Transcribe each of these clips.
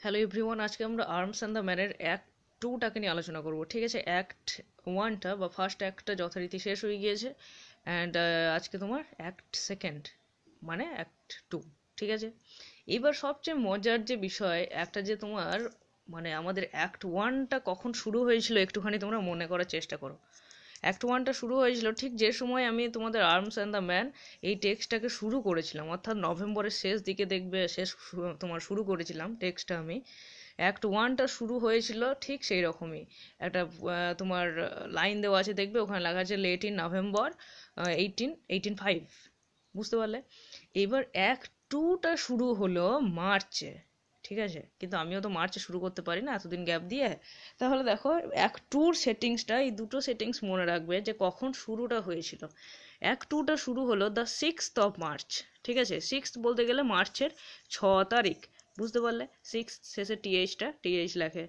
Hello everyone, আজকে আমরা arms and the ম্যানের অ্যাক্ট টুটাকে নিয়ে আলোচনা করব। ঠিক আছে, অ্যাক্ট ওয়ানটা বা ফার্স্ট অ্যাক্টটা যথারীতি শেষ হয়ে গিয়েছে, অ্যান্ড আজকে তোমার অ্যাক্ট সেকেন্ড মানে অ্যাক্ট টু। ঠিক আছে, এবার সবচেয়ে মজার যে বিষয় একটা যে তোমার মানে আমাদের অ্যাক্ট ওয়ানটা কখন শুরু হয়েছিল একটুখানি তোমরা মনে করার চেষ্টা করো। অ্যাক্ট ওয়ানটা শুরু হয়েছিল ঠিক যে সময় আমি তোমাদের আর্মস অ্যান্ড দ্য ম্যান এই টেক্সটটাকে শুরু করেছিলাম, অর্থাৎ নভেম্বরের শেষ দিকে দেখবে তোমার শুরু করেছিলাম টেক্সটটা আমি। অ্যাক্ট ওয়ানটা শুরু হয়েছিল ঠিক সেই রকমই একটা তোমার লাইন দেওয়া আছে, দেখবে ওখানে লেখা আছে লেট ইন নভেম্বর 1885। বুঝতে পারলে? এবার অ্যাক্ট টুটা শুরু হলো মার্চে। ঠিক আছে, কিন্তু আমিও তো মার্চে শুরু করতে পারি না এতদিন গ্যাপ দিয়ে। তাহলে দেখো অ্যাক্ট টুর সেটিংসটা, এই দুটো সেটিংস মনে রাখবে যে কখন শুরুটা হয়েছিল। অ্যাক্ট টুটা শুরু হলো দ্য 6th of March। ঠিক আছে, সিক্সথ বলতে গেলে মার্চের 6 তারিখ। বুঝতে পারলে? সিক্স শেষে টিএইচ লেখে।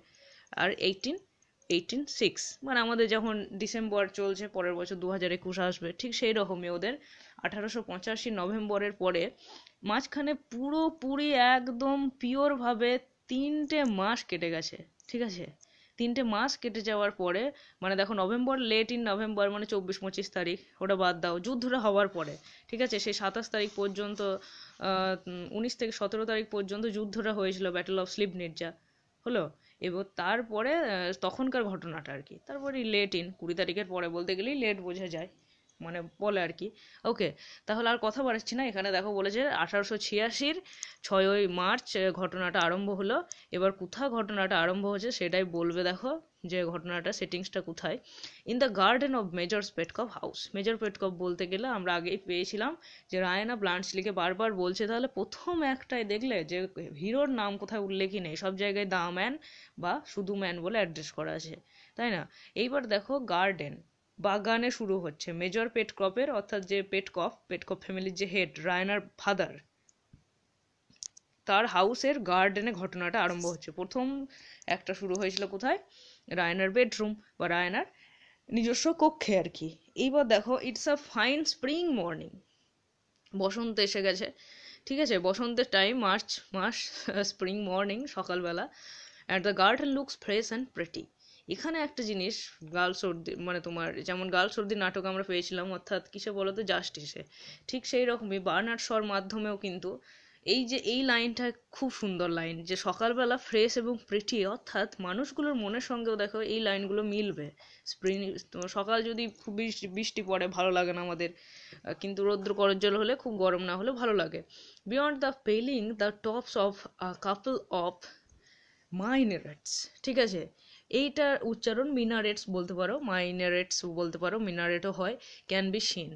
আর 1886 মানে আমাদের যখন ডিসেম্বর চলছে, পরের বছর 2021 আসবে, ঠিক সেই রকমই ওদের 1885 নভেম্বরের পরে মাঝখানে পুরোপুরি একদম পিওরভাবে 3টে মাস কেটে গেছে। ঠিক আছে, 3টে মাস কেটে যাওয়ার পরে মানে দেখো নভেম্বর, লেট ইন নভেম্বর মানে 24-25 তারিখ, ওটা বাদ দাও, যুদ্ধটা হওয়ার পরে। ঠিক আছে, সেই 27 তারিখ পর্যন্ত 19 থেকে 17 তারিখ পর্যন্ত যুদ্ধটা হয়েছিল, ব্যাটল অফ স্লিপনিটজা হলো। এবার তারপরে তখনকার ঘটনাটা আর কি, তারপরে লেট ইন 20 তারিখের পরে বলতে গেলেই লেট বোঝা যায়, মানে বলে আর কি। ওকে, তাহলে আর কথা বাড়াচ্ছি না, এখানে দেখো বলেছে 1886-র 6ই মার্চ ঘটনাটা আরম্ভ হলো। এবার কোথায় ঘটনাটা আরম্ভ হয়েছে সেটাই বলবে। দেখো যে ঘটনাটা সেটিংসটা কোথায়, in the garden of Major Petkoff house. Major Petkoff বলতে গেলে আমরা আগেই পেয়েছিলাম যে রায়না ব্লান্টসলিকে বারবার বলছে, তাহলে প্রথম একটাই দেখলে যে হিরোর নাম কোথায় উল্লেখই নেই, সব জায়গায় দা ম্যান বা শুধু ম্যান বলে অ্যাড্রেস করা আছে, তাই না? এইবার দেখো গার্ডেন, বাগানে শুরু হচ্ছে মেজর পেটকপের, অর্থাৎ যে পেটকপ ফ্যামিলির যে হেড রায়নার ফাদার, তার হাউসের গার্ডেনে ঘটনাটা আরম্ভ হচ্ছে। প্রথম একটা শুরু হয়েছিল কোথায়? রায়নার বেডরুম বা রায়নার নিজস্ব কক্ষে আর কি। এইবার দেখো it's a fine spring morning, বসন্ত এসে গেছে। ঠিক আছে, বসন্তের টাইম, মার্চ মাস, স্প্রিং মর্নিং, সকালবেলা। At the garden looks fresh and pretty. এখানে একটা জিনিস, গার্লস সর্দি মানে তোমার যেমন গার্লস সর্দি নাটক আমরা পেয়েছিলাম, অর্থাৎ কিসে বলো তো, জাস্টিসে, ঠিক সেই রকমই বার্নার্ড শর মাধ্যমেও কিন্তু এই যে এই লাইনটা খুব সুন্দর লাইন, যে সকালবেলা ফ্রেশ এবং প্রিটি, অর্থাৎ মানুষগুলোর মনের সঙ্গেও দেখো এই লাইনগুলো মিলবে। স্প্রিং, সকাল যদি খুব বৃষ্টি বৃষ্টি পড়ে ভালো লাগে না আমাদের, কিন্তু রৌদ্র করজ্জ্বল হলে, খুব গরম না হলে ভালো লাগে। Beyond the paling the tops of a couple of minarets. ঠিক আছে, এইটার উচ্চারণ মিনারেটস বলতে পারো, মাইনারেটস বলতে পারো, মিনারেটও হয়, ক্যান বি সিন।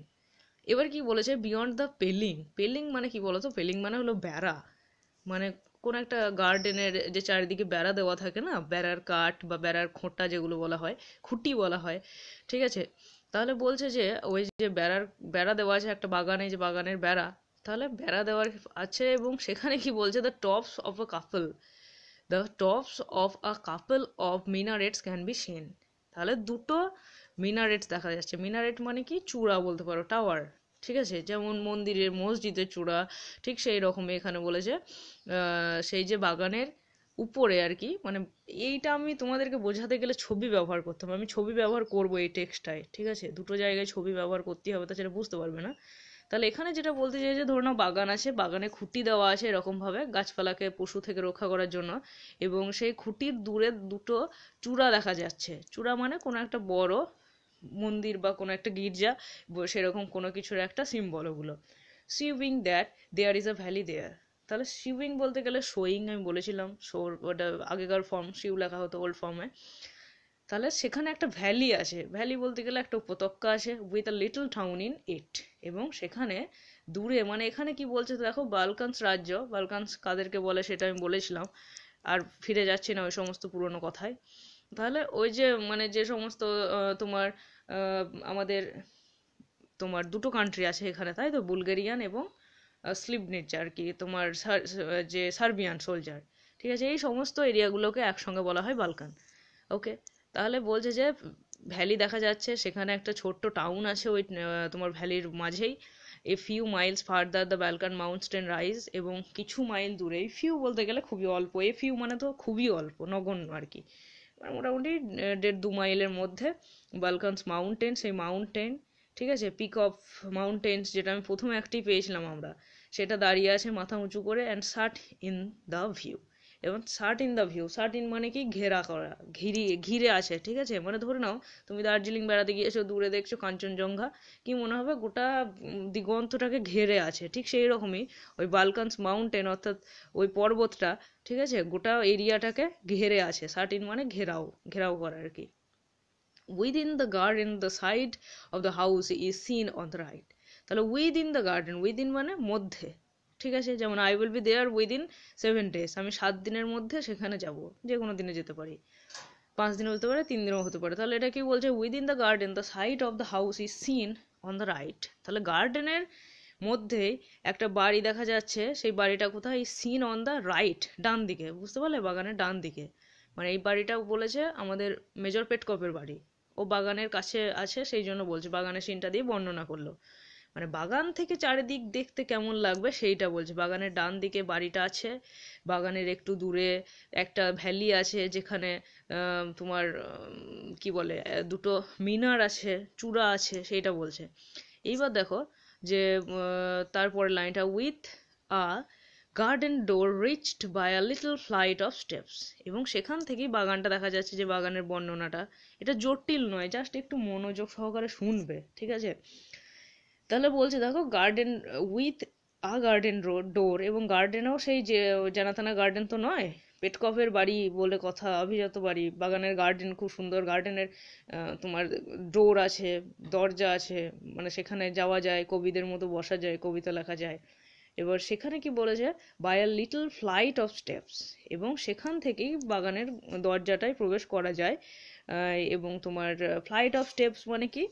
এবার কি বলেছে, বিয়ন্ড দ্য পেলিং। পেলিং মানে কি বলতো? পেলিং মানে হলো বেড়া, মানে কোন একটা গার্ডেনের যে চারিদিকে বেড়া দেওয়া থাকে না, বেড়ার কাঠ বা বেড়ার খোঁটা যেগুলো বলা হয়, খুঁটি বলা হয়। ঠিক আছে, তাহলে বলছে যে ওই যে বেড়া দেওয়া আছে একটা বাগানে, যে বাগানের বেড়া, তাহলে বেড়া দেওয়ার আছে, এবং সেখানে কি বলছে, the tops of a couple of minarets can be seen. তাহলে দুটো মিনারেটস দেখা যাচ্ছে। মিনারেট মানে কি? চূড়া বলতে পারো, টাওয়ার। ঠিক আছে, যেমন মন্দিরের মসজিদের চূড়া, ঠিক সেই রকমই এখানে বলেছে সেই যে বাগানের উপরে আর কি, মানে এইটা আমি তোমাদেরকে বোঝাতে গেলে ছবি ব্যবহার করতে হবে, আমি ছবি ব্যবহার করবো এই টেক্সটায়। ঠিক আছে, দুটো জায়গায় ছবি ব্যবহার করতেই হবে, তাছাড়া বুঝতে পারবে না। তাহলে এখানে যেটা বলতে চাইছে, ধরে নাও বাগান আছে, বাগানে খুঁটি দেওয়া আছে এরকম ভাবে গাছপালাকে পশু থেকে রক্ষা করার জন্য, এবং সেই খুঁটির দূরে দুটো চূড়া দেখা যাচ্ছে। চূড়া মানে কোনো একটা বড় মন্দির বা কোনো একটা গির্জা, সেরকম কোনো কিছুর একটা সিম্বল ওগুলো। Showing that there is a valley there. তাহলে সিউইং বলতে গেলে শোয়িং, আমি বলেছিলাম ওটা আগেকার ফর্ম, শিউ লেখা হতো ওল্ড ফর্মে। তাহলে সেখানে একটা ভ্যালি আছে, ভ্যালি বলতে গেলে একটা উপত্যকা আছে, with a little town in it. এবং সেখানে দূরে, মানে এখানে কি বলছে দেখো, বালকানস রাজ্য, বালকানস কাদেরকে বলে সেটা আমি বলেছিলাম, আর ফিরে যাচ্ছি না ওই সমস্ত পুরনো কথায়। তাহলে ওই যে মানে যে সমস্ত তোমার আমাদের তোমার দুটো কান্ট্রি আছে এখানে, তাই তো, বুলগেরিয়ান এবং স্লিভনিচ আর কি, তোমার যে সার্বিয়ান সোলজার। ঠিক আছে, এই সমস্ত এরিয়াগুলোকে একসঙ্গে বলা হয় বালকান। ওকে, তাহলে বলছে যে ভ্যালি দেখা যাচ্ছে, সেখানে একটা ছোট্ট টাউন আছে ওই তোমার ভ্যালির মাঝেই, a few miles farther the Balkan mountain rise, এবং কিছু মাইল দূরে, ফিউ বলতে গেলে খুবই অল্প, এ ফিউ মানে তো খুবই অল্প, নগণ্য আর কি, মানে মোটামুটি 1.5-2 মাইলের মধ্যে বালকানস মাউন্টেন, সেই মাউন্টেন, ঠিক আছে, পিক অফ মাউন্টেন্স যেটা আমি প্রথমে একটাই পেয়েছিলাম আমরা, সেটা দাঁড়িয়ে আছে মাথা উঁচু করে, and shut in the view. এবং shut in the view, shut in মানে কি ঘেরা করা, ঘিরে আছে, ঠিক আছে, মানে ধরে নাও তুমি দার্জিলিং বেড়াতে গিয়েছো, দূরে দেখছো কাঞ্চনজঙ্ঘা, কি মনে হবে গোটা দিগন্তটাকে ঘেরে আছে, ঠিক সেই রকমই ওই বালকানস মাউন্টেন অর্থাৎ ওই পর্বতটা, ঠিক আছে, গোটা এরিয়াটাকে ঘেরে আছে, সার্ট ইন মানে ঘেরাও, ঘেরাও করা আর কি। Within the garden the side of the house is seen on the right. তাহলে উইদিন দ্য গার্ডেন, উইদিন মানে মধ্যে, ঠিক আছে, যেমন I will be there within 7 days, আমি 7 দিনের মধ্যে সেখানে যাব, যে কোনো দিনে যেতে পারি, 5 দিনও হতে পারে, 3 দিনও হতে পারে। তাহলে এটা কি বলছে, within the garden the side of the house is seen on the right. তাহলে গার্ডেনের মধ্যেই একটা বাড়ি দেখা যাচ্ছে, সেই বাড়িটা কোথায়, সিন অন দ্য রাইট, ডান দিকে, বুঝতে পারলে, বাগানের ডান দিকে, মানে এই বাড়িটা বলেছে আমাদের মেজর পেটকপের বাড়ি, ও বাগানের কাছে আছে, সেই জন্য বলছে, বাগানের সিনটা দিয়ে বর্ণনা করলো, মানে বাগান থেকে চারিদিক দেখতে কেমন লাগবে সেইটা বলছে। বাগানের ডান দিকে বাড়িটা আছে, বাগানের একটু দূরে একটা ভ্যালি আছে, যেখানে তোমার কি বলে, দুটো মিনার আছে, চূড়া আছে, সেইটা বলছে। এইবার দেখো যে তারপরের লাইনটা, with a garden door reached by a little flight of steps, এবং সেখান থেকেই বাগানটা দেখা যাচ্ছে, যে বাগানের বর্ণনাটা, এটা জটিল নয়, জাস্ট একটু মনোযোগ সহকারে শুনবে, ঠিক আছে। তাহলে বলছে দেখো, গার্ডেন উইথ আ গার্ডেন ডোর, এবং গার্ডেনেও সেই যে জানাতানা গার্ডেন তো নয়, পেটকফের বাড়ি বলে কথা, অভিজাত বাড়ি, বাগানের গার্ডেন খুব সুন্দর, গার্ডেনের তোমার ডোর আছে, দরজা আছে, মানে সেখানে যাওয়া যায়, কবিদের মতো বসা যায়, কবিতা লেখা যায়। এবার সেখানে কি বলেছে, by a little flight of steps, এবং সেখান থেকেই বাগানের দরজাটায় প্রবেশ করা যায়। এবং তোমার ফ্লাইট অফ স্টেপস মানে কি,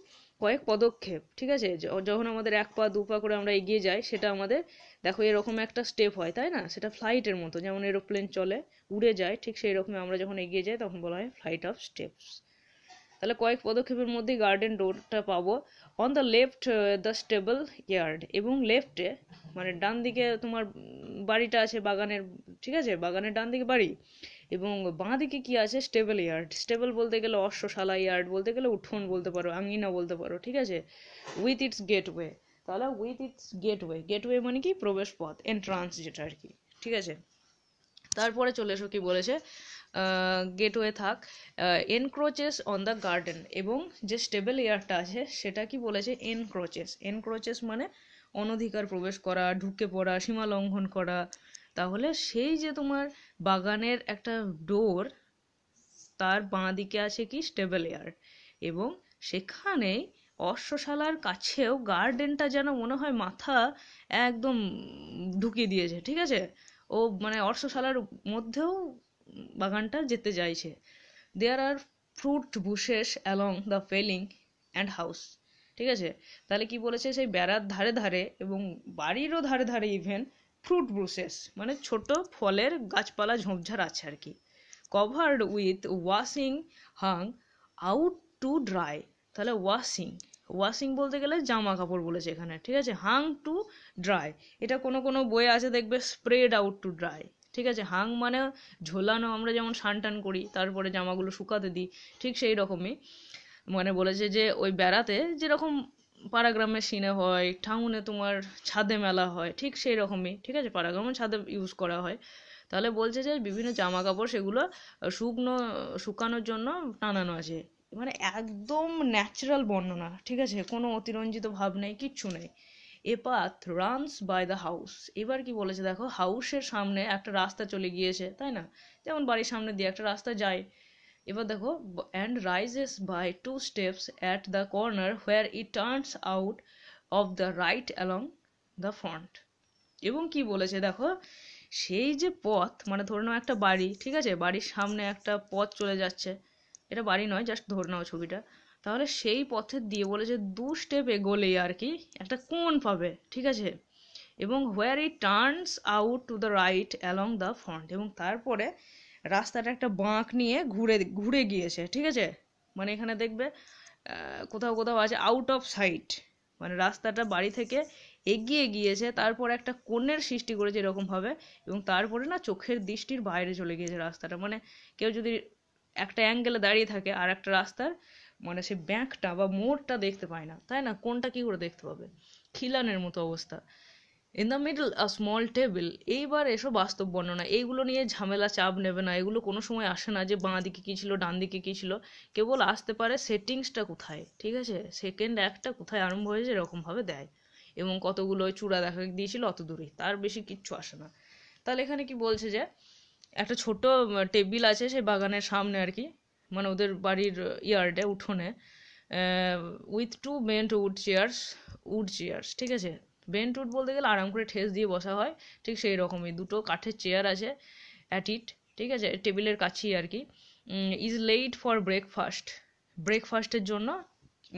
কয়েক পদক্ষেপ, ঠিক আছে, যখন আমাদের 1 পা 2 পা করে আমরা এগিয়ে যাই, সেটা আমাদের দেখো এরকম একটা স্টেপ হয়, তাই না, সেটা ফ্লাইটের মতো, যেমন এরোপ্লেন চলে উড়ে যায়, ঠিক সেই রকম আমরা যখন এগিয়ে যাই তখন বলা হয় ফ্লাইট অফ স্টেপস। তাহলে কয়েক পদক্ষেপের মধ্যেই গার্ডেন ডোরটা পাবো। On the left the stable yard, এবং লেফটে মানে ডান দিকে তোমার বাড়িটা আছে বাগানের, ঠিক আছে, বাগানের ডান দিকে বাড়ি, এবং বাঁ দিকে কি আছে, স্টেবল ইয়ার্ড, স্টেবল বলতে গেলে অশ্বশালা, ইয়ার্ড বলতে গেলে উঠোন বলতে পারো, আঙিনা বলতে পারো, ঠিক আছে, উইথ ইটস গেটওয়ে। তাহলে উইথ ইটস গেটওয়ে, গেটওয়ে মানে কি প্রবেশ পথ, এন্ট্রান্স যেটা আর কি, ঠিক আছে। তারপরে চলে এসো কি বলেছে, গেটওয়ে থাক, এনক্রোচেস অন দ্য গার্ডেন, এবং যে স্টেবল এয়ারটা আছে সেটা কি বলেছে, এনক্রোচেস, এনক্রোচেস মানে অনধিকার প্রবেশ করা, ঢুকে পড়া, সীমা লঙ্ঘন করা। তাহলে সেই যে তোমার বাগানের একটা ডোর, তার বাঁ দিকে আছে কি স্টেবল এয়ার, এবং সেখানেই অশ্বশালার কাছেও গার্ডেনটা যেন মনে হয় মাথা একদম ঢুকিয়ে দিয়েছে, ঠিক আছে, ও মানে অশ্বশালার মধ্যেও বাগানটা যেতে চাইছে। There are fruit bushes along the paling and house, ঠিক আছে। তাহলে কি বলেছে, সেই বেড়ার ধারে ধারে এবং বাড়িরও ধারে ধারে ইভেন ফ্রুট বুশেস মানে ছোট ফলের গাছপালা ঝোপঝাড় আছে আর কি, covered with washing hung out to dry. তাহলে ওয়াশিং, ওয়াশিং বলতে গেলে জামা কাপড় বলেছে এখানে, ঠিক আছে, হাং টু ড্রাই, এটা কোনো কোনো বইয়ে আছে দেখবে স্প্রেড আউট টু ড্রাই, ঠিক আছে। হাং মানে ঝোলানো, আমরা যেমন সান টান করি তারপরে জামাগুলো শুকাতে দিই, ঠিক সেই রকমই মানে বলেছে যে ওই বেড়াতে যেরকম পাড়াগ্রামের সিনে হয়, টাউনে তোমার ছাদে মেলা হয়, ঠিক সেই রকমই, ঠিক আছে, পাড়াগ্রামে ছাদে ইউজ করা হয়। তাহলে বলছে যে বিভিন্ন জামা কাপড় সেগুলো শুকানোর জন্য টানানো আছে, মানে একদম ন্যাচারাল বর্ণনা, ঠিক আছে, কোনো অতিরঞ্জিত ভাব নেই, কিচ্ছু নেই। A path runs by the house, এবার কি বলেছে দেখো, হাউসের সামনে একটা রাস্তা চলে গিয়েছে, তাই না, যেমন বাড়ির সামনে দিয়ে একটা রাস্তা যায়। এবার দেখো, and rises by 2 steps at the corner where it turns out of the right along the front. এবং কি বলেছে দেখো, সেই যে পথ মানে ধরে নাও একটা বাড়ি, ঠিক আছে, বাড়ির সামনে একটা পথ চলে যাচ্ছে, এটা বাড়ি নয়, জাস্ট ধরে নাও ছবিটা, তাহলে সেই পথের দিয়ে বলেছে 2 স্টেপ এগোলেই আর কি একটা কোণ পাবে, ঠিক আছে, এবং where it turns out to the right along the front, এবং তারপরে রাস্তাটা একটা বাঁক নিয়ে ঘুরে ঘুরে গিয়েছে, ঠিক আছে, মানে এখানে দেখবে কোথাও কোথাও আছে আউট অফ সাইট, মানে রাস্তাটা বাড়ি থেকে এগিয়ে গিয়েছে, তারপর একটা কোণের সৃষ্টি করেছে এরকমভাবে, এবং তারপরে না চোখের দৃষ্টির বাইরে চলে গিয়েছে রাস্তাটা। মানে কেউ যদি একটা অ্যাঙ্গেলে দাঁড়িয়ে থাকে আর একটা রাস্তার মানে সে ব্যাঁকটা বা মোড়টা দেখতে পায় না, তাই না? কোনটা কি করে দেখতে পাবে? খিলানের মতো অবস্থা। In the middle a small table. এইবার এসব বাস্তব বর্ণনা, এইগুলো নিয়ে ঝামেলা চাপ নেবে না, এগুলো কোনো সময় আসে না যে বাঁ দিকে কী ছিল ডান দিকে কী ছিল, কেবল আসতে পারে সেটিংসটা কোথায়, ঠিক আছে? সেকেন্ড একটা কোথায় আরম্ভ হয়েছে এরকমভাবে দেয়, এবং কতগুলো চূড়া দেখা দিয়েছিল অত দূরেই, তার বেশি কিচ্ছু আসে না। তাহলে এখানে কি বলছে যে একটা ছোট টেবিল আছে সেই বাগানের সামনে আর কি, মানে ওদের বাড়ির ইয়ার্ডে, উঠোনে, with two bent wood chairs, ঠিক আছে? বেন্ট উড বলতে গেলে আরাম করে ঠেস দিয়ে বসা হয়, ঠিক সেই রকমই দুটো কাঠের চেয়ার আছে অ্যাট ইট, ঠিক আছে, টেবিলের কাছেই আর কি। ইজ লেট ফর ব্রেকফাস্টের জন্য,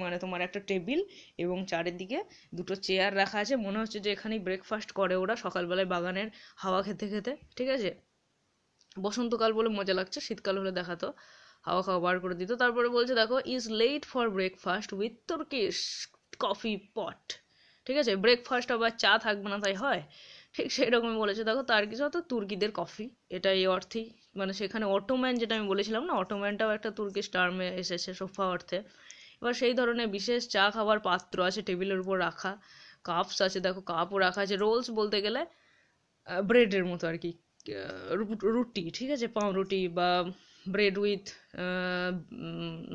মানে তোমার একটা টেবিল এবং চারিদিকে দুটো চেয়ার রাখা আছে, মনে হচ্ছে যে এখানেই ব্রেকফাস্ট করে ওরা সকালবেলায় বাগানের হাওয়া খেতে খেতে, ঠিক আছে? বসন্তকাল বলে মজা লাগছে, শীতকাল হলে দেখাতো হাওয়া খাওয়া বার করে দিত। তারপরে বলছে দেখো, is laid for breakfast with Turkish coffee pot, ঠিক আছে? ব্রেকফাস্ট আবার চা থাকবে না তাই হয়, ঠিক সেই রকমই বলেছে। দেখো তার কিছু হয়তো তুর্কিদের কফি, এটা এই অর্থেই, মানে সেখানে অটোম্যান যেটা আমি বলেছিলাম না, অটোম্যানটাও একটা তুর্কিশ টার্মে এসেছে সোফা অর্থে। এবার সেই ধরনের বিশেষ চা খাবার পাত্র আছে টেবিলের উপর রাখা, কাপস আছে, দেখো কাপও রাখা আছে, রোলস বলতে গেলে ব্রেডের মতো আর কি, রুটি, ঠিক আছে, পাউরুটি বা ব্রেড উইথ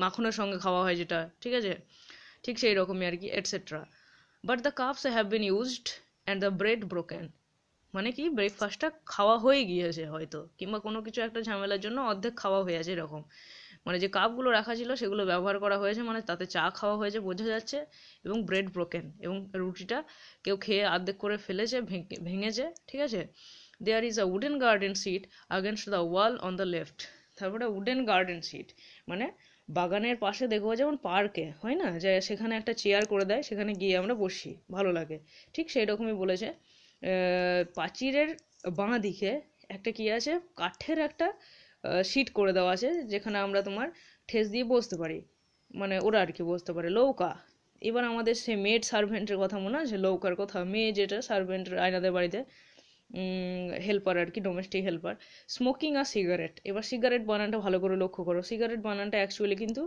মাখনের সঙ্গে খাওয়া হয় যেটা, ঠিক আছে, ঠিক সেই রকমই আর কি, etcetera. But the cups have been used and the bread broken. মানে কি, ব্রেকফাস্টটা খাওয়া হয়ে গিয়েছে হয়তো, কিংবা কোনো কিছু একটা ঝামেলার জন্য অর্ধেক খাওয়া হয়ে আছে এরকম, মানে যে কাপগুলো রাখা ছিল সেগুলো ব্যবহার করা হয়েছে, মানে তাতে চা খাওয়া হয়েছে বোঝা যাচ্ছে, এবং ব্রেড ব্রোকেন, এবং রুটিটা কেউ খেয়ে অর্ধেক করে ফেলেছে, ভেঙেছে, ঠিক আছে। There is a wooden garden seat against the wall on the left. তারপরে উডেন গার্ডেন সিট মানে বাগানের পাশে দেখবো যেমন পার্কে হয় না, যে সেখানে একটা চেয়ার করে দেয়, সেখানে গিয়ে আমরা বসি, ভালো লাগে, ঠিক সেই রকমই বলেছে। প্রাচীরের বাঁ দিকে একটা কি আছে, কাঠের একটা সিট করে দেওয়া আছে, যেখানে আমরা তোমার ঠেস দিয়ে বসতে পারি, মানে ওরা আর কি বসতে পারে, লৌকা। এবার আমাদের সে মেড সার্ভেন্টের কথা মনে আছে, লৌকার কথা, মেয়ে যেটা সার্ভেন্টের আয়নাদের বাড়িতে, হেল্পার আর কি, ডোমেস্টিক হেল্পার। স্মোকিং আর সিগারেট, এবার সিগারেট বানানটা ভালো করে লক্ষ্য করো, সিগারেট বানানটা অ্যাকচুয়ালি কিন্তু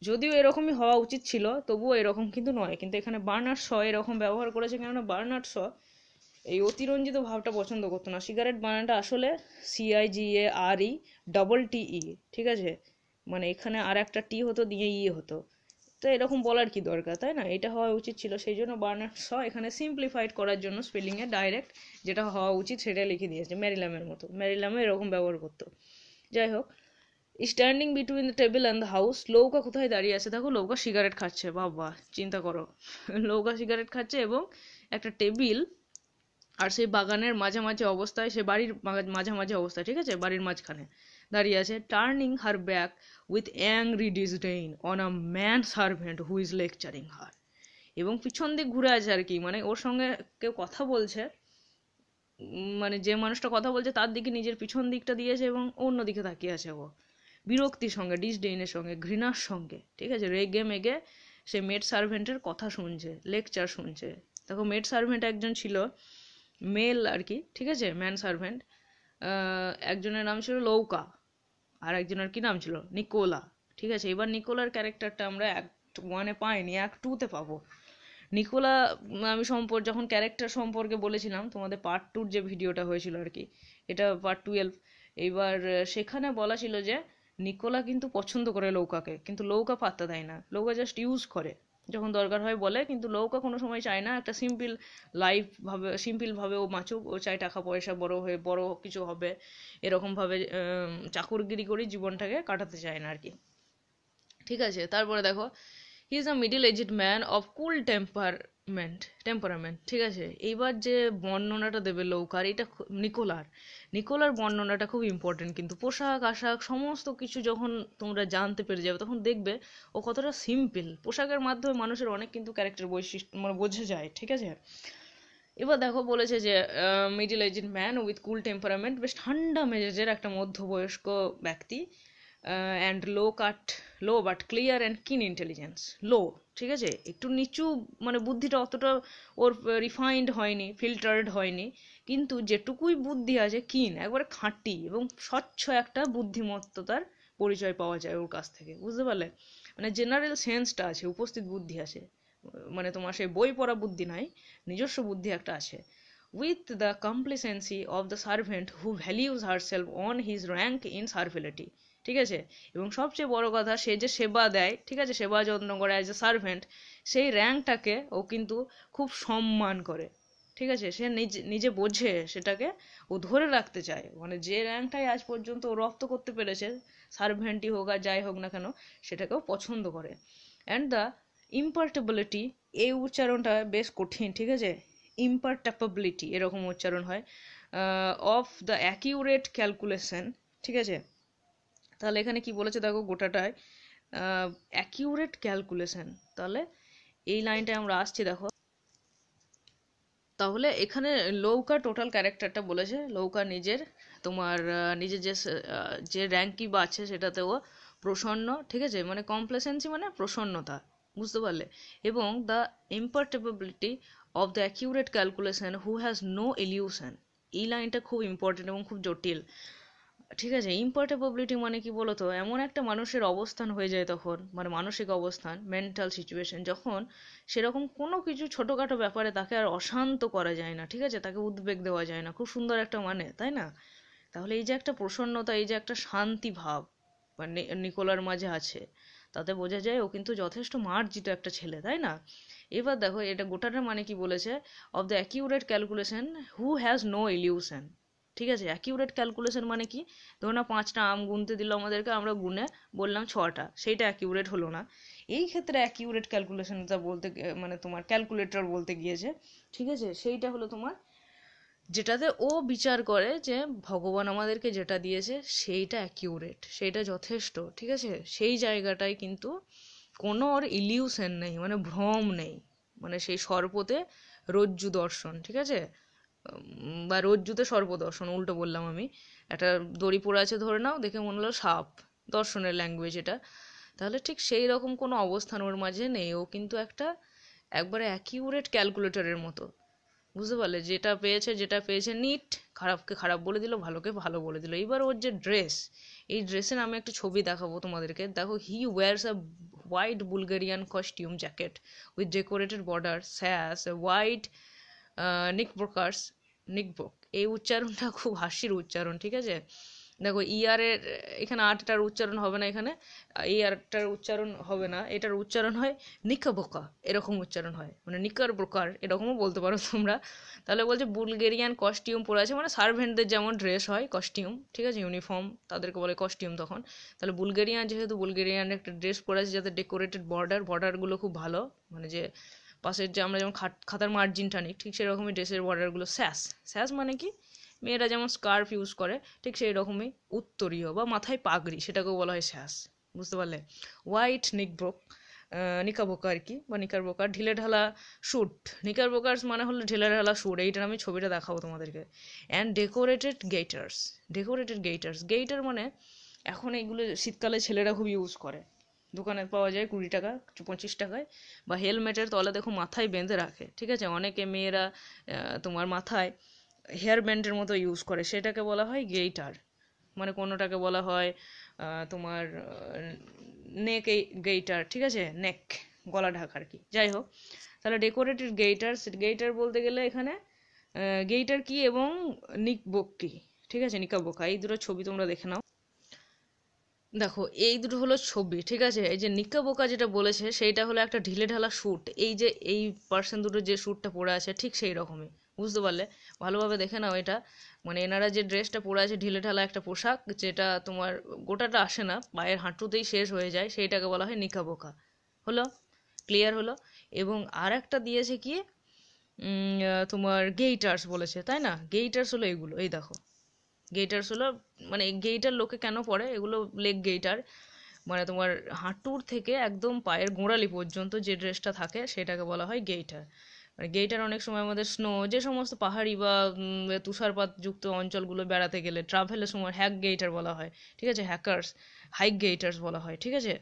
যদিও এরকমই হওয়া উচিত ছিল, তবুও এরকম কিন্তু নয়, কিন্তু এখানে বার্নার্ড শ এরকম ব্যবহার করেছে, কেননা বার্নার্ড শ এই অতিরঞ্জিত ভাবটা পছন্দ করতো না। সিগারেট বানানটা আসলে CIGARE ঠিক আছে, মানে এখানে আর একটা টি হতো দিয়ে হতো, তো এরকম বলার কি দরকার, তাই না? এটা হওয়া উচিত ছিল, সেই জন্য বার্নার্ড শ এখানে সিম্পলিফাইড করার জন্য স্পেলিংয়ে ডাইরেক্ট যেটা হওয়া উচিত সেটা লিখে দিয়েছে, ম্যারিলামের মতো, ম্যারিলামে এরকম ব্যবহার করতো। যাই হোক, standing between the table and the house, Louka কোথায় দাঁড়িয়ে আছে দেখো, লৌকা সিগারেট খাচ্ছে, বাবা চিন্তা করো, লৌকা সিগারেট খাচ্ছে, এবং একটা টেবিল আর সেই বাগানের মাঝামাঝি অবস্থায়, সে বাড়ির মাঝামাঝি অবস্থায়, ঠিক আছে, বাড়ির মাঝখানে দাঁড়িয়ে আছে, turning her back with angry disdain on a man servant who is lecturing her. এবং পিছন দিক ঘুরে আছে আর কি, মানে ওর সঙ্গে কেউ কথা বলছে, মানে যে মানুষটা কথা বলছে তার দিকে নিজের পিছন দিকটা দিয়েছে এবং অন্য দিকে তাকিয়ে আছে ও, বিরক্তির সঙ্গে, ডিসডেইনের সঙ্গে, ঘৃণার সঙ্গে, ঠিক আছে, রেগে মেগে সে মেড সার্ভেন্টের কথা শুনছে, লেকচার শুনছে। দেখো মেড সার্ভেন্ট একজন ছিল মেল আর কি, ঠিক আছে, ম্যান সার্ভেন্ট, একজনের নাম ছিল লৌকা, আর একজনের কি নাম ছিল, নিকোলা, ঠিক আছে। এবার নিকোলার ক্যারেক্টারটা আমরা অ্যাক্ট 1-এ পাইনি, অ্যাক্ট 2-তে পাবো। নিকোলা, আমি যখন ক্যারেক্টার সম্পর্কে বলেছিলাম তোমাদের পার্ট 2-র যে ভিডিওটা হয়েছিল আর কি, এটা পার্ট 12। এইবার সেখানে বলা ছিল যে নিকোলা কিন্তু পছন্দ করে লৌকাকে, কিন্তু লৌকা পাত্তা দেয় না, লৌকা জাস্ট ইউজ করে, যখন দরকার হয় বলে, কিন্তু লৌকা কোনো সময় চায় না একটা সিম্পল ভাবে ও বাঁচুক, ও চায় টাকা পয়সা বড় হয়ে বড় কিছু হবে, এরকম ভাবে চাকরগিরি করে জীবনটাকে কাটাতে চায় না আর কি, ঠিক আছে। তারপরে দেখো, he is a middle aged man of cool temperament, ঠিক আছে। এইবার যে বর্ণনাটা দেবে লৌকার, এটা নিকোলার বর্ণনাটা খুব ইম্পর্টেন্ট, কিন্তু পোশাক আশাক সমস্ত কিছু যখন তোমরা জানতে পেরে যাবে তখন দেখবে ও কতটা সিম্পল, পোশাকের মাধ্যমে মানুষের অনেক কিন্তু ক্যারেক্টার বৈশিষ্ট্য মানে বোঝা যায়, ঠিক আছে। এবার দেখো বলেছে যে middle aged man with cool temperament, বেশ ঠান্ডা মেজাজের একটা মধ্যবয়স্ক ব্যক্তি, and low but clear and keen intelligence. Low ঠিক আছে, একটু নিচু, মানে বুদ্ধিটা অতটা ওর রিফাইন্ড হয়নি, ফিল্টার্ড হয়নি, কিন্তু যেটুকুই বুদ্ধি আছে কিন, একবারে খাঁটি এবং স্বচ্ছ একটা বুদ্ধিমত্তার পরিচয় পাওয়া যায় ওর কাছ থেকে, বুঝতে পারলে? মানে জেনারেল সেন্সটা আছে, উপস্থিত বুদ্ধি আছে, মানে তোমার সেই বই পড়া বুদ্ধি নাই, নিজস্ব বুদ্ধি একটা আছে। With the complacency of the servant who values herself on his rank in servility, ঠিক আছে, এবং সবচেয়ে বড় কথা, সে যে সেবা দেয়, ঠিক আছে, সেবা যত্ন করে অ্যাজ এ সার্ভেন্ট, সেই র্যাঙ্কটাকে ও কিন্তু খুব সম্মান করে, ঠিক আছে, সে নিজে নিজে বোঝে সেটাকে, ও ধরে রাখতে চায়, মানে যে র্যাঙ্কটাই আজ পর্যন্ত ও রপ্ত করতে পেরেছে, সার্ভেন্টই হোক আর যাই হোক না কেন, সেটাকেও পছন্দ করে। অ্যান্ড দ্য ইম্পার্টেবিলিটি, এই উচ্চারণটা বেশ কঠিন, ঠিক আছে, ইম্পার্টেবিলিটি এরকম উচ্চারণ হয়, অফ দ্য অ্যাকিউরেট ক্যালকুলেশন, ঠিক আছে। তাহলে এখানে কি বলেছে দেখো গোটাটায়, অ্যাকিউরেট ক্যালকুলেশন, তাহলে এই লাইনটায় আমরা আসছি দেখো। তাহলে এখানে লৌকা টোটাল ক্যারেক্টারটা বলেছে, লৌকা নিজের তোমার নিজের যে র্যাঙ্কই বা আছে সেটাতে ও প্রসন্ন, ঠিক আছে, মানে কমপ্লেসেন্সি মানে প্রসন্নতা, বুঝতে পারলে, এবং the imperturbability of the accurate calculation who has no illusion, এই লাইনটা খুব ইম্পর্টেন্ট এবং খুব জটিল, ঠিক আছে। ইম্পার্টেবিলিটি মানে কি বলতো, এমন একটা মানুষের অবস্থান হয়ে যায় তখন, মানে মানসিক অবস্থান, মেন্টাল সিচুয়েশন, যখন সেরকম কোনো কিছু ছোটোখাটো ব্যাপারে তাকে আর অশান্ত করা যায় না, ঠিক আছে, তাকে উদ্বেগ দেওয়া যায় না, খুব সুন্দর একটা মানে, তাই না? তাহলে এই যে একটা প্রসন্নতা, এই যে একটা শান্তি ভাব মানে নিকোলার মাঝে আছে, তাতে বোঝা যায় ও কিন্তু যথেষ্ট মার্জিত একটা ছেলে, তাই না? এবার দেখো এটা গোটাটার মানে কি বলেছে, of the accurate calculation who has no illusion, ঠিক আছে। অ্যাকিউরেট ক্যালকুলেশন মানে কি, ধরো না 5টা আম গুনতে দিল আমাদেরকে, আমরা গুনে বললাম 6টা, সেইটা অ্যাকিউরেট হলো না। এই ক্ষেত্রে অ্যাকিউরেট ক্যালকুলেশনটা বলতে মানে তোমার ক্যালকুলেটর বলতে গিয়েছে, ঠিক আছে, সেইটা হলো তোমার যেটাতে ও বিচার করে যে ভগবান আমাদেরকে যেটা দিয়েছে সেইটা অ্যাকিউরেট, সেইটা যথেষ্ট, ঠিক আছে, সেই জায়গাটায় কিন্তু কোনো ওর ইলিউশন নেই, মানে ভ্রম নেই, মানে সেই সর্পতে রজ্জু দর্শন, ঠিক আছে, বা রজ্জুতে সর্পদর্শন, উল্টো বললাম আমি, একটা দড়ি পড়ে আছে ধরে নাও, দেখে মনে হলো সাপ, দর্শনের ল্যাঙ্গুয়েজ এটা, তাহলে ঠিক সেই রকম কোনো অবস্থান ওর মাঝে নেই, ও কিন্তু একটা একবারে অ্যাকিউরেট ক্যালকুলেটরের মতো, বুঝতে পারলে, যেটা পেয়েছে নিট, খারাপকে খারাপ বলে দিল, ভালোকে ভালো বলে দিল। এবার ওর যে ড্রেস, এই ড্রেসের আমি একটা ছবি দেখাবো তোমাদেরকে, দেখো, he wears a white Bulgarian costume jacket with decorated border, sash white knickerbockers, knickerbock, এই উচ্চারণটা খুব হাসির উচ্চারণ, ঠিক আছে। দেখো ইয়ারের এখানে আটটার উচ্চারণ হবে না, এখানে ইয়ারটার উচ্চারণ হবে না, এটার উচ্চারণ হয় নিকাবোকা, এরকম উচ্চারণ হয়, মানে নিকার ব্রোকার এরকমও বলতে পারো তোমরা। তাহলে বলছে বুলগেরিয়ান কস্টিউম পরে আছে, মানে সার্ভেন্টদের যেমন ড্রেস হয় কস্টিউম, ঠিক আছে, ইউনিফর্ম, তাদেরকে বলে কস্টিউম তখন। তাহলে বুলগেরিয়ান, যেহেতু বুলগেরিয়ান একটা ড্রেস পরে আছে যাতে ডেকোরেটেড বর্ডারগুলো খুব ভালো, মানে যে পাশের যে আমরা যেমন খাতার মার্জিনটা নিই, ঠিক সেরকমই ড্রেসের বর্ডারগুলো স্যাস, স্যাস মানে কি, মেয়েরা যেমন স্কার্ফ ইউজ করে ঠিক সেই রকমই উত্তরীয় বা মাথায় পাগড়ি, সেটাকেও বলা হয় স্যাস, বুঝতে পারলে। হোয়াইট নিকব্রোক, নিকাবোকা আর কি, বা নিকার বোকার, ঢিলে ঢালা শুট, নিকার বোকার্স মানে হলো ঢিলে ঢালা শুট, এইটার আমি ছবিটা দেখাবো তোমাদেরকে। অ্যান্ড ডেকোরেটেড গেইটার্স, ডেকোরেটেড গেইটার্স, গেইটার মানে এখন এইগুলো শীতকালে ছেলেরা খুব ইউজ করে, দোকানে পাওয়া যায় 20 টাকা 25 টাকায়, বা হেলমেটের তলা দেখো মাথায় বেঁধে রাখে, ঠিক আছে, অনেকে মেয়েরা তোমার মাথায় হেয়ার ব্যান্ডের মতো ইউজ করে, সেটাকে বলা হয় গেইটার, মানে কোনোটাকে বলা হয় তোমার নেক গেইটার, ঠিক আছে, নেক, গলা ঢাকার কি, যাই হোক। তাহলে ডেকোরেটেড গেইটার, গেইটার বলতে গেলে এখানে গেইটার কি এবং নিকবোক কি, ঠিক আছে, নিকাবোকা, এই দুটো ছবি তোমরা দেখে নাও। দেখো এই দুটো হলো ছবি, ঠিক আছে, এই যে নিকা বোকা যেটা বলেছে সেইটা হলো একটা ঢিলে ঢালা স্যুট, এই যে এই পার্সন দুটো যে স্যুটটা পরে আছে ঠিক সেই রকমই, বুঝতে পারলে, ভালোভাবে দেখে নাও এটা, মানে এনারা যে ড্রেসটা পরে আছে ঢিলে ঢালা একটা পোশাক, যেটা তোমার গোটাটা আসে না, পায়ের হাঁটুতেই শেষ হয়ে যায়, সেইটাকে বলা হয় নিকা বোকা, হলো, ক্লিয়ার হলো। এবং আর একটা দিয়েছে কি, তোমার গেইটার্স বলেছে, তাই না, গেইটার্স হলো এগুলো, এই দেখো, গেইটার্স হলো, মানে গেইটার লোকে কেন পরে এগুলো, লেগ গেইটার, মানে তোমার হাঁটুর থেকে একদম পায়ের গোড়ালি পর্যন্ত যে ড্রেসটা থাকে সেটাকে বলা হয় গেইটার। মানে গেইটার অনেক সময় আমাদের স্নো, যে সমস্ত পাহাড়ি বা তুষারপাত যুক্ত অঞ্চলগুলো বেড়াতে গেলে ট্রাভেলের সময় হ্যাক গেইটার বলা হয়, ঠিক আছে, হ্যাকার্স, হাইক গেইটার্স বলা হয়, ঠিক আছে,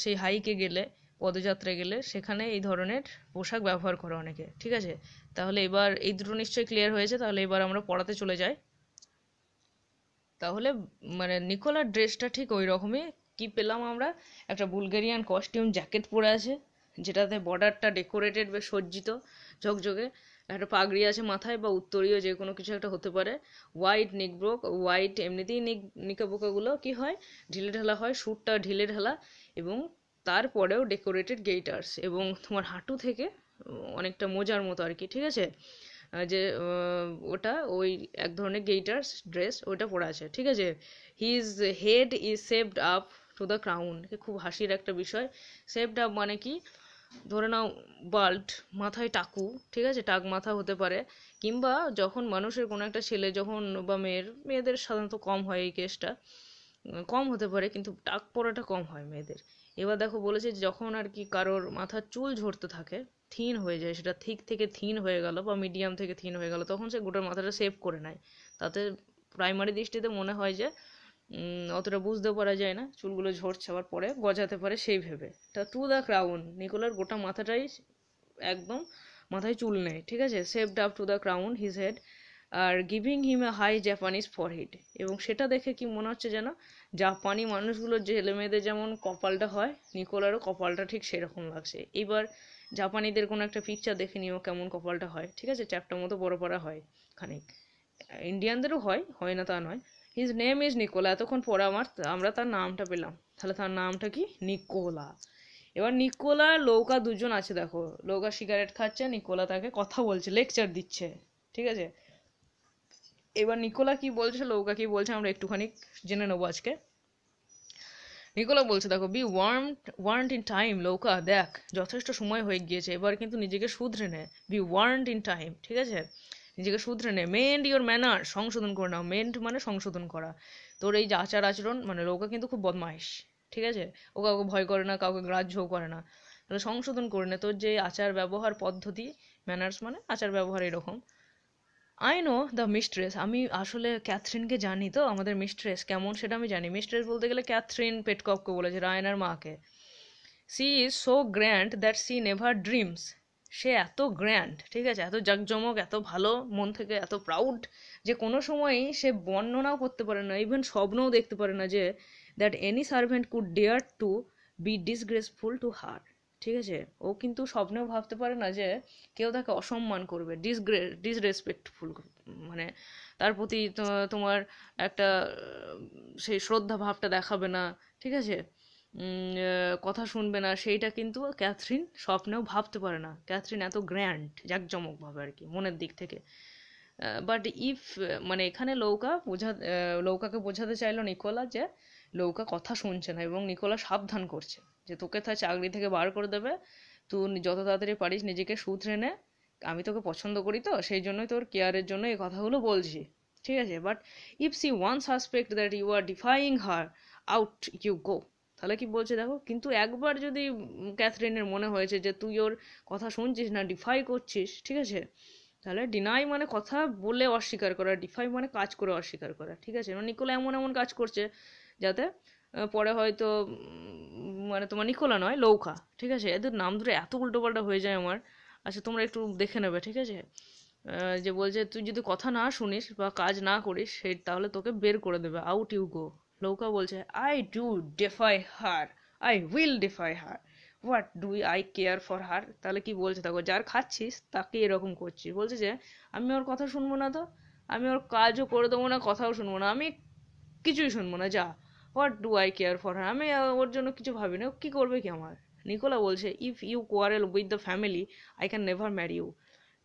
সেই হাইকে গেলে পদযাত্রায় গেলে সেখানে এই ধরনের পোশাক ব্যবহার করে অনেকে, ঠিক আছে? তাহলে এবার এই দুটো নিশ্চয়ই ক্লিয়ার হয়েছে, তাহলে এবার আমরা পড়াতে চলে যাই। তাহলে মানে নিকোলার ড্রেসটা ঠিক ওই রকমই। কি পেলাম আমরা? একটা বুলগেরিয়ান কস্টিউম জ্যাকেট পরে আছে, যেটাতে বর্ডারটা ডেকোরেটেড বেশ সজ্জিত ঝকঝকে, একটা পাগড়ি আছে মাথায় বা উত্তরীয় যে কোনো কিছু একটা হতে পারে, হোয়াইট নিকব্রোক, হোয়াইট এমনিতেই নিকাবোকাগুলো কি হয়, ঢিলে ঢালা হয়, স্যুটটা ঢিলে ঢালা, এবং তারপরেও ডেকোরেটেড গেইটার্স, এবং তোমার হাঁটু থেকে অনেকটা মোজার মতো আর কি, ঠিক আছে? যে ওটা ওই এক ধরনের গেইটার্স ড্রেস ওইটা পরে আছে, ঠিক আছে? His head is saved up to the crown. খুব হাসির একটা বিষয়। সেভড আপ মানে কি, ধরে নাও বাল্ট, মাথায় টাকু, ঠিক আছে? টাক মাথা হতে পারে, কিংবা যখন মানুষের কোনো একটা ছেলে যখন বা মেয়েদের সাধারণত কম হয় এই কেসটা, কম হতে পারে কিন্তু টাক পড়াটা কম হয় মেয়েদের। এবার দেখো বলেছে যে যখন আর কি কারোর মাথার চুল ঝরতে থাকে, থিন হয়ে যায়, সেটা থিক থেকে থিন হয়ে গেল বা মিডিয়াম থেকে থিন হয়ে গেল, তখন সে গোটা মাথাটা সেভ করে নেয়। তাতে প্রাইমারি দৃষ্টিতে মনে হয় যে অতটা বুঝতে পারা যায় না চুলগুলো ঝরছে, আবার পরে গজাতে পারে সেই ভেবে। তা টু দ্য ক্রাউন, নিকোলার গোটা মাথাটাই একদম মাথায় চুল নেই, ঠিক আছে? Shaved up to the crown his head আর giving him a high Japanese forehead. এবং সেটা দেখে কি মনে হচ্ছে যেন জাপানি মানুষগুলোর যে ছেলেমেয়েদের যেমন কপালটা হয়, নিকোলারও কপালটা ঠিক সেরকম লাগছে। এবার জাপানিদের কোনো একটা পিকচার দেখে নিও কেমন কপালটা হয়, ঠিক আছে? চ্যাপটা মতো বড় পড়া হয় খানিক, ইন্ডিয়ানদেরও হয়, হয় না তা নয়। His name is Nicola. এতক্ষণ পরে আমরা তার নামটা পেলাম। তাহলে তার নামটা কি? নিকোলা। এবার নিকোলা লৌকা দুজন আছে, দেখো লৌকা সিগারেট খাচ্ছে, নিকোলা তাকে কথা বলছে, লেকচার দিচ্ছে, ঠিক আছে? এবার নিকোলা কি বলছে, লৌকা কি বলছে, আমরা একটুখানি জেনে নেবো আজকে। নিকোলা বলছে দেখো, বি ওয়ার্নড ইন টাইম লৌকা, দেখ যথেষ্ট সময় হয়ে গিয়েছে, এবার কিন্তু নিজেকে শুধরে নে। বি ওয়ার্নড ইন টাইম, ঠিক আছে? নিজেকে শুধরে নে। মেন্ড ইওর ম্যানার, সংশোধন করে নাও। মেন্ড মানে সংশোধন করা। তোর এই যে আচার আচরণ, মানে লৌকা কিন্তু খুব বদমাইশ, ঠিক আছে? ও কাউকে ভয় করে না, কাউকে গ্রাহ্যও করে না। তাহলে সংশোধন করে নে তোর যে আচার ব্যবহার পদ্ধতি। ম্যানার্স মানে আচার ব্যবহার এরকম। আই নো দ্য মিস্ট্রেস, আমি আসলে ক্যাথরিনকে জানি, তো আমাদের মিস্ট্রেস কেমন সেটা আমি জানি। মিস্ট্রেস বলতে গেলে ক্যাথরিন পেটকপকে বলেছে, রায়নার মাকে। She is so grand that she never dreams. সে এত গ্র্যান্ড, ঠিক আছে, এত জাঁকজমক, এত ভালো, মন থেকে এত প্রাউড, যে কোনো সময়ই সে বর্ণনাও করতে পারে না, ইভেন স্বপ্নও দেখতে পারে না যে that any servant could dare to be disgraceful to her. ঠিক আছে, ও কিন্তু স্বপ্নেও ভাবতে পারে না যে কেউ তাকে অসম্মান করবে, ডিসরেসপেক্টফুল, মানে তার প্রতি তোমার একটা সেই শ্রদ্ধা ভাবটা দেখাবে না, ঠিক আছে, কথা শুনবে না, সেইটা কিন্তু ক্যাথরিন স্বপ্নেও ভাবতে পারে না। ক্যাথরিন এত গ্র্যান্ড, জাঁকজমকভাবে আর কি মনের দিক থেকে। বাট ইফ, মানে এখানে লৌকাকে বোঝাতে চাইলো নিকোলা যে লৌকা কথা শুনছে না, এবং নিকোলা সাবধান করছে যে তোকে তার চাকরি থেকে বার করে দেবে, তুই যত তাড়াতাড়ি পারিস নিজেকে শুধরে নে, আমি তোকে পছন্দ করি, তো সেই জন্যই তোর কেয়ারের জন্য এই কথাগুলো বলছি, ঠিক আছে? But if she once suspect that you are defying her, out you go. তাহলে কি বলছে দেখো, কিন্তু একবার যদি ক্যাথরিনের মনে হয়েছে যে তুই ওর কথা শুনছিস না, ডিফাই করছিস, ঠিক আছে, তাহলে ডিনাই মানে কথা বলে অস্বীকার করা, ডিফাই মানে কাজ করে অস্বীকার করা, ঠিক আছে? মানে নিকোলা এমন এমন কাজ করছে যাতে পরে হয়তো মানে তোমার নিকোলা নয়, লৌকা, ঠিক আছে? এদের নাম ধরে এত উল্টোপাল্টা হয়ে যায় আমার। আচ্ছা তোমরা একটু দেখে নেবে, ঠিক আছে? যে বলছে তুই যদি কথা না শুনিস বা কাজ না করিস সেই, তাহলে তোকে বের করে দেবে, আউট ইউ গো। লৌকা বলছে I do defy her, I will defy her, what do I care for her. তাহলে কি বলছে দেখো, যার খাচ্ছিস তাকে এরকম করছিস। বলছে যে আমি ওর কথা শুনবো না, তো আমি ওর কাজও করে দেবো না, কথাও শুনবো না, আমি কিছুই শুনবো না, যা। What do I care for হার, আমি ওর জন্য কিছু ভাবি না, ও কি করবে কি আমার। নিকোলা বলছে if you quarrel with the family I can never marry you.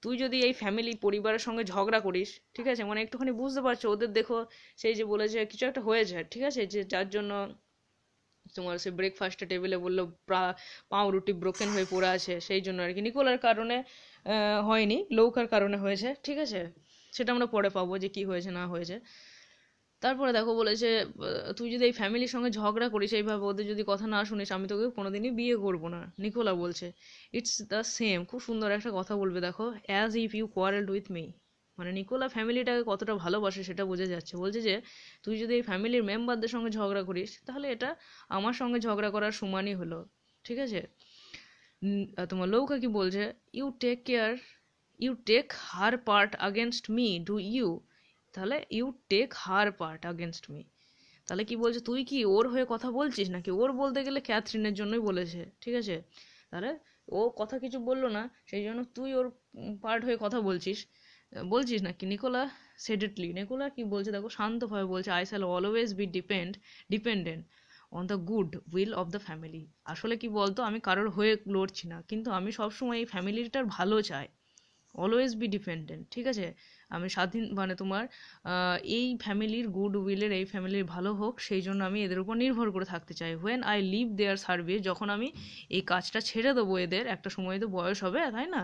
তুই যদি এই ফ্যামিলি পরিবারের সঙ্গে ঝগড়া করিস, ঠিক আছে, মানে একটুখানি বুঝতে পারছো ওদের, দেখো সেই যে বলেছে কিছু একটা হয়েছে, ঠিক আছে, যে যার জন্য তোমার সে ব্রেকফাস্টে টেবিলে বললো পাউরুটি ব্রোকেন হয়ে পড়ে আছে, সেই জন্য আর কি। নিকোলার কারণে হয়নি, লৌকার কারণে হয়েছে, ঠিক আছে? সেটা আমরা পরে পাবো যে কি হয়েছে না হয়েছে। তারপরে দেখো বলেছে তুই যদি এই ফ্যামিলির সঙ্গে ঝগড়া করিস এইভাবে, ওদের যদি কথা না শুনিস, আমি তোকে কোনোদিনই বিয়ে করবো না। নিকোলা বলছে ইটস দ্য সেম, খুব সুন্দর একটা কথা বলবে দেখো, as if you quarrelled with me. মানে নিকোলা ফ্যামিলিটাকে কতটা ভালোবাসে সেটা বোঝা যাচ্ছে। বলছে যে তুই যদি এই ফ্যামিলির মেম্বারদের সঙ্গে ঝগড়া করিস, তাহলে এটা আমার সঙ্গে ঝগড়া করার সমানই হলো, ঠিক আছে? তোমার লৌকা কি বলছে, you take her part against me, do you? তাহলে you take her part against me, তাহলে কি বলছে, তুই কি ওর হয়ে কথা বলছিস নাকি? ওর বলতে গেলে ক্যাথরিনের জন্যই বলেছে, ঠিক আছে? তাহলে ও কথা কিছু বললো না, সেই জন্য তুই ওর পার্ট হয়ে কথা বলছিস নাকি? নিকোলা সেডেটলি, নিকোলা কি বলছে দেখো, শান্তভাবে বলছে, I shall always be dependent on the good will of the family. আসলে কি বলতো, আমি কারোর হয়ে লড়ছি না, কিন্তু আমি সবসময় এই ফ্যামিলিটার ভালো চাই। অলওয়েজ বি ডিপেন্ডেন্ট, ঠিক আছে? আমি স্বাধীন, মানে তোমার এই ফ্যামিলির গুড উইলের, এই ফ্যামিলির ভালো হোক, সেই জন্য আমি এদের উপর নির্ভর করে থাকতে চাই। When I leave their service, যখন আমি এই কাজটা ছেড়ে দেবো এদের, একটা সময় তো বয়স হবে, তাই না?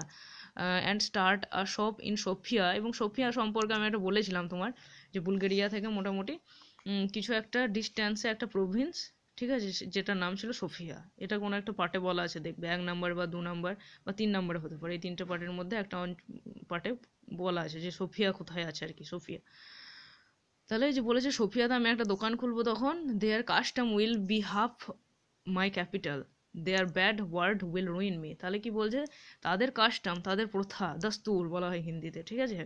And start a shop in Sofia, এবং সোফিয়া সম্পর্কে আমি একটা বলেছিলাম তোমার, যে বুলগেরিয়া থেকে মোটামুটি কিছু একটা ডিস্ট্যান্সে একটা প্রভিন্স, ঠিক আছে, যেটার নাম ছিল সোফিয়া। এটা কোনো একটা পার্টে বলা আছে, দেখবে 1 নাম্বার বা 2 নাম্বার বা 3 নাম্বারে হতে পারে, এই 3টে পার্টের মধ্যে একটা পার্টে বলা আছে যে সোফিয়া কোথায় আছে আর কি, সোফিয়া। তাহলে এই যে বলেছে সোফিয়াতে আমি একটা দোকান খুলবো, তখন their custom will be half my capital, their bad word will ruin me. তাহলে কি বলছে, তাদের কাস্টম, তাদের প্রথা, দস্তুর বলা হয় হিন্দিতে, ঠিক আছে?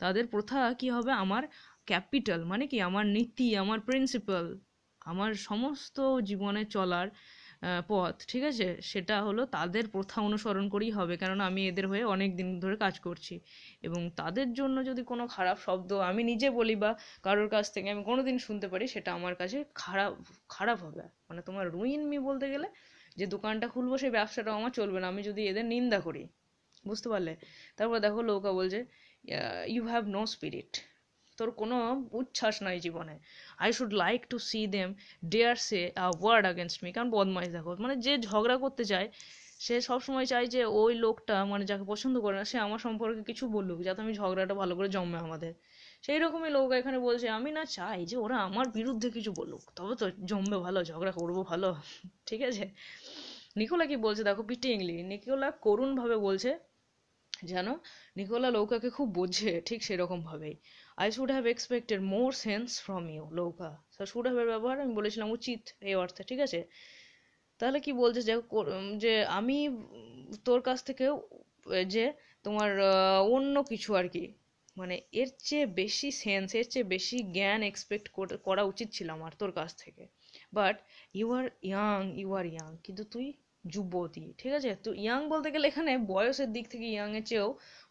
তাদের প্রথা কি হবে আমার ক্যাপিটাল, মানে কি আমার নীতি, আমার প্রিন্সিপাল, আমার সমস্ত জীবনে চলার পথ, ঠিক আছে, সেটা হলো তাদের প্রথা অনুসরণ করেই হবে, কেননা আমি এদের হয়ে অনেক দিন ধরে কাজ করছি। এবং তাদের জন্য যদি কোনো খারাপ শব্দ আমি নিজে বলি বা কারোর কাছ থেকে আমি কোনোদিন শুনতে পারি, সেটা আমার কাছে খারাপ খারাপ হবে। মানে তোমার রুইন মি বলতে গেলে, যে দোকানটা খুলবো সেই ব্যবসাটাও আমার চলবে না আমি যদি এদের নিন্দা করি, বুঝতে পারলে? তারপর দেখো লৌকা বলছে, ইউ হ্যাভ নো স্পিরিট, তোর কোনো উচ্ছ্বাস নাই জীবনে। I should like to see them dare say a word against me. কারণ বদমাইশ দেখো, মানে যে ঝগড়া করতে চায়, সে সবসময় চায় যে ওই লোকটা, মানে যাকে পছন্দ করে না, সে আমার সম্পর্কে কিছু বলুক, যাতে আমি ঝগড়াটা ভালো করে জমে আমাদের। সেই রকমই লোক এখানে বলছে, আমি না চাই যে ওরা আমার বিরুদ্ধে কিছু বলুক, তবে তো জমবে ভালো, ঝগড়া করবো ভালো, ঠিক আছে? নিকোলা কি বলছে দেখো, পিটিংলি, নিকোলা করুণভাবে বলছে, যেন নিকোলা লৌকাকে খুব বোঝে, ঠিক সেরকম ভাবেই। I should have expected more sense from you Louka. Should have এর ব্যবহার আমি বলেছিলাম উচিত, এই অর্থে, ঠিক আছে? তাহলে কি বলছে যে যে আমি তোর কাছ থেকে যে তোমার অন্য কিছু আর কি, মানে এর চেয়ে বেশি সেন্স, এর চেয়ে বেশি জ্ঞান এক্সপেক্ট করা উচিত ছিল আমার তোর কাছ থেকে। বাট ইউ আর ইয়াং, কিন্তু তুই যুবতী, ঠিক আছে? তো ইয়াং বলতে গেলে এখানে বয়সের দিক থেকে ইয়াং এর চেয়েও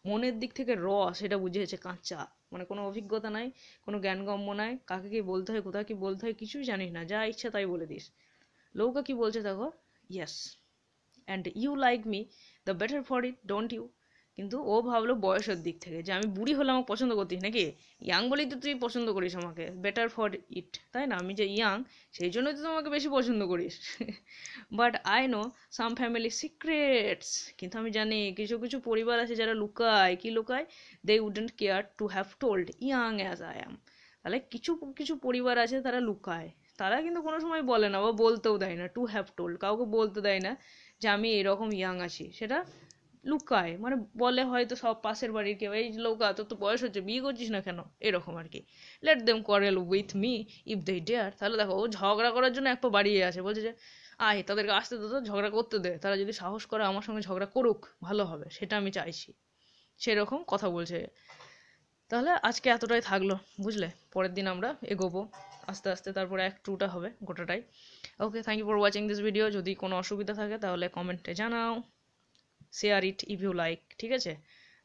মনের দিক থেকে সেটা বুঝিয়েছে, কাঁচা, মানে কোনো অভিজ্ঞতা নাই, কোনো জ্ঞানগম্য নাই, কাকে কি বলতে হয়, কোথায় কি বলতে হয়, কিছুই জানিস না, যা ইচ্ছা তাই বলে দিস। লৌকা কি বলছে দেখো, yes, and you like me the better for it, don't you? কিন্তু ও ভাবলো বয়সের দিক থেকে, যে আমি বুড়ি হলে আমাকে পছন্দ করতিস নাকি? ইয়াং বলেই তো তুই পছন্দ করিস আমাকে, বেটার ফর ইট, তাই না? আমি যে ইয়াং, সেই জন্যই তো তোমাকে বেশি পছন্দ করিস। But I know some family secrets, কিন্তু আমি জানি কিছু কিছু পরিবার আছে যারা লুকায়, কি লুকায়, they wouldn't care to have told young as I am. তাহলে কিছু কিছু পরিবার আছে তারা লুকায়, তারা কিন্তু কোনো সময় বলে না বা বলতেও দেয় না, টু হ্যাভ টোল্ড, কাউকে বলতে দেয় না যে আমি এরকম ইয়াং আছি, সেটা লুকায়, মানে বলে হয়তো সব পাশের বাড়ির কেউ, এই লোক তোর তো বয়স হচ্ছে, বিয়ে করছিস না কেন, এরকম আর কি। Let them quarrel with me if they dare. তাহলে দেখো, ও ঝগড়া করার জন্য এক পা বাড়িয়ে আছে, বলছে যে আয় তাদেরকে আসতে দে, তো ঝগড়া করতে দে, তারা যদি সাহস করে আমার সঙ্গে ঝগড়া করুক, ভালো হবে, সেটা আমি চাইছি, সেরকম কথা বলছে। তাহলে আজকে এতটাই থাকলো, বুঝলে? পরের দিন আমরা এগোবো আস্তে আস্তে, তারপরে অ্যাক্ট 2টা হবে গোটাটাই। Okay, thank you for watching this video. যদি কোনো অসুবিধা থাকে তাহলে কমেন্টে জানাও, share it if you like, ঠিক আছে?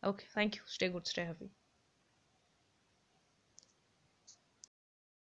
Okay, thank you, stay good, stay happy.